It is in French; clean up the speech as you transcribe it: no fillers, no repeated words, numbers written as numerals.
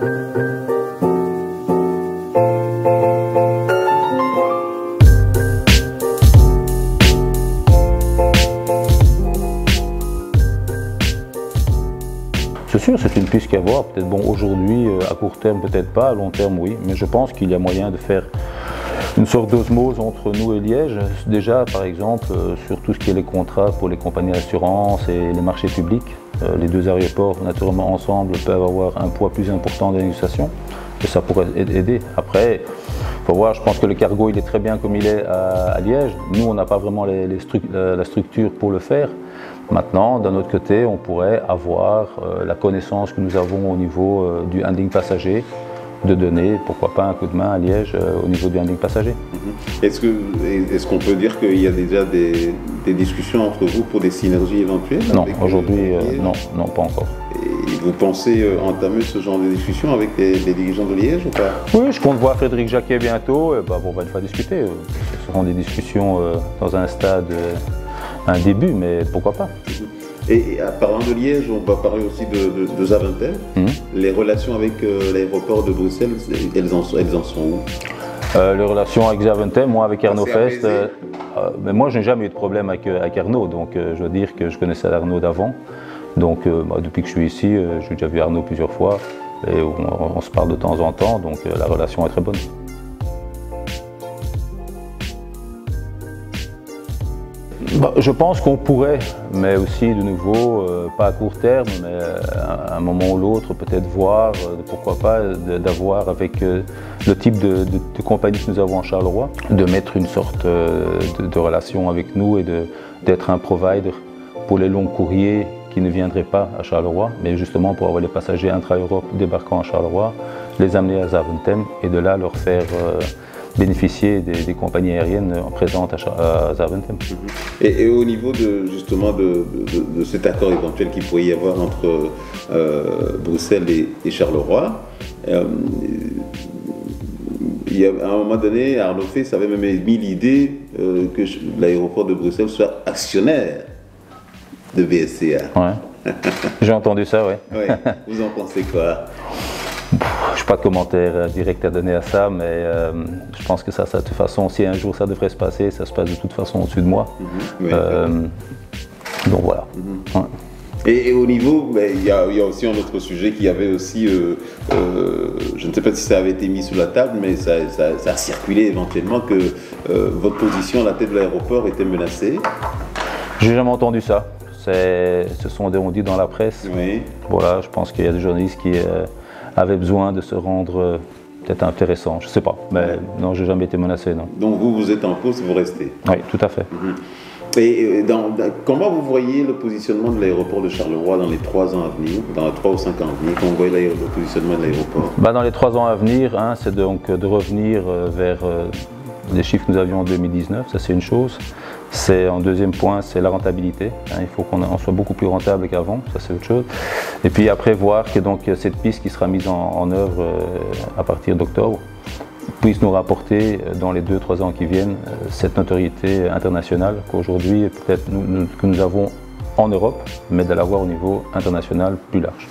C'est sûr, c'est une piste à voir. Peut-être bon aujourd'hui, à court terme peut-être pas, à long terme oui, mais je pense qu'il y a moyen de faire une sorte d'osmose entre nous et Liège. Déjà par exemple sur tout ce qui est les contrats pour les compagnies d'assurance et les marchés publics, les deux aéroports naturellement ensemble peuvent avoir un poids plus important dans la négociation et ça pourrait aider. Après, il faut voir, je pense que le cargo il est très bien comme il est à Liège. Nous on n'a pas vraiment la structure pour le faire. Maintenant, d'un autre côté, on pourrait avoir la connaissance que nous avons au niveau du handling passager, de donner, pourquoi pas, un coup de main à Liège au niveau du handling passager. Est-ce qu'on peut dire qu'il y a déjà des discussions entre vous pour des synergies éventuelles? Non, aujourd'hui, non, pas encore. Et vous pensez entamer ce genre de discussion avec les dirigeants de Liège ou pas? Oui, je compte voir Frédéric Jacquet bientôt, et on va une fois discuter. Ce seront des discussions dans un stade, un début, mais pourquoi pas. Et parlant de Liège, on va parler aussi de Zaventem. Les relations avec l'aéroport de Bruxelles, elles en sont où? Les relations avec Zaventem, moi avec Arnaud Fest, mais moi je n'ai jamais eu de problème avec Arnaud, donc je veux dire que je connaissais Arnaud d'avant. Donc depuis que je suis ici, j'ai déjà vu Arnaud plusieurs fois et on se parle de temps en temps, donc la relation est très bonne. Je pense qu'on pourrait, mais aussi de nouveau, pas à court terme, mais à un moment ou l'autre, peut-être voir, pourquoi pas, d'avoir avec le type de compagnie que nous avons en Charleroi, de mettre une sorte de relation avec nous et d'être un provider pour les longs courriers qui ne viendraient pas à Charleroi, mais justement pour avoir les passagers intra-Europe débarquant à Charleroi, les amener à Zaventem et de là leur faire bénéficier des compagnies aériennes présentes à Zaventem. Et au niveau justement de cet accord éventuel qu'il pourrait y avoir entre Bruxelles et Charleroi, il y a, à un moment donné, Arnaud Fest avait même émis l'idée que l'aéroport de Bruxelles soit actionnaire de BSCA. Ouais. J'ai entendu ça, oui. Ouais. Vous en pensez quoi? Je n'ai pas de commentaire direct à donner à ça, mais je pense que ça, de toute façon, si un jour ça devrait se passer, ça se passe de toute façon au-dessus de moi. Oui. Donc voilà. Ouais. Et au niveau, il y a aussi un autre sujet qui avait aussi, je ne sais pas si ça avait été mis sur la table, mais ça a circulé éventuellement que votre position à la tête de l'aéroport était menacée. J'ai jamais entendu ça. Ce sont des on-dit dans la presse. Oui. Voilà, je pense qu'il y a des journalistes qui avaient besoin de se rendre peut-être intéressants, je ne sais pas. Mais non, j'ai jamais été menacé, non. Donc vous êtes en poste, vous restez? Oui, tout à fait. Et comment vous voyez le positionnement de l'aéroport de Charleroi dans les 3 ans à venir, dans les 3 ou 5 ans à venir? Comment vous voyez le positionnement de l'aéroport? Dans les 3 ans à venir, c'est donc de revenir vers les chiffres que nous avions en 2019, ça c'est une chose. En deuxième point, c'est la rentabilité. Il faut qu'on soit beaucoup plus rentable qu'avant, ça c'est autre chose. Et puis après, voir que donc, cette piste qui sera mise en œuvre à partir d'octobre puisse nous rapporter dans les 2-3 ans qui viennent cette notoriété internationale qu'aujourd'hui peut-être que nous avons en Europe, mais de l'avoir au niveau international plus large.